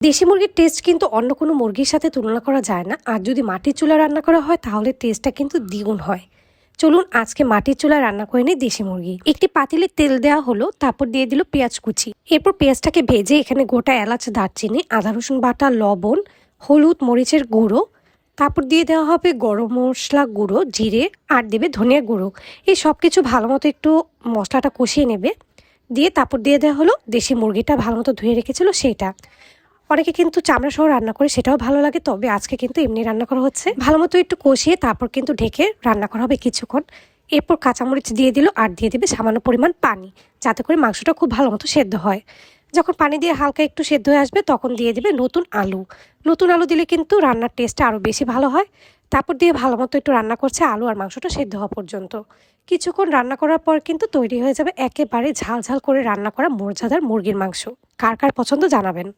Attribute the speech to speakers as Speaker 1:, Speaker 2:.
Speaker 1: দেশি মুরগির টেস্ট কিন্তু অন্য কোনো মুরগির সাথে তুলনা করা যায় না। আর যদি মাটির চুলায় রান্না করা হয় তাহলে টেস্টটা কিন্তু দ্বিগুণ হয়। চলুন আজকে মাটির চুলায় রান্না করে নিই দেশি মুরগি। একটি পাতিলে তেল দেওয়া হলো, তারপর দিয়ে দিল পেঁয়াজ কুচি। এরপর পেঁয়াজটাকে ভেজে এখানে গোটা এলাচ, দারচিনি, আদা রসুন বাটা, লবণ, হলুদ, মরিচের গুঁড়ো, তারপর দিয়ে দেওয়া হবে গরম মশলা গুঁড়ো, জিরে, আর দেবে ধনিয়া গুঁড়ো। এই সব কিছু ভালো মতো একটু মশলাটা কষিয়ে নেবে। দিয়ে তারপর দিয়ে দেওয়া হলো দেশি মুরগিটা ভালো মতো ধুয়ে রেখেছিল সেটা। অনেকে কিন্তু চামড়া সহ রান্না করে, সেটাও ভালো লাগে, তবে আজকে কিন্তু এমনি রান্না করা হচ্ছে। ভালো মতো একটু কষিয়ে তারপর কিন্তু ঢেকে রান্না করা হবে কিছুক্ষণ। এরপর কাঁচামরিচ দিয়ে দিল আর দিয়ে দেবে সামান্য পরিমাণ পানি, যাতে করে মাংসটা খুব ভালো মতো সেদ্ধ হয়। যখন পানি দিয়ে হালকা একটু সেদ্ধ হয়ে আসবে তখন দিয়ে দেবে নতুন আলু। নতুন আলু দিলে কিন্তু রান্নার টেস্টটা আরও বেশি ভালো হয়। তারপর দিয়ে ভালো মতো একটু রান্না করছে আলু আর মাংসটা সেদ্ধ হওয়া পর্যন্ত। কিছুক্ষণ রান্না করার পর কিন্তু তৈরি হয়ে যাবে একেবারে ঝাল ঝাল করে রান্না করা মজাদার মুরগির মাংস। কার কার পছন্দ জানাবেন।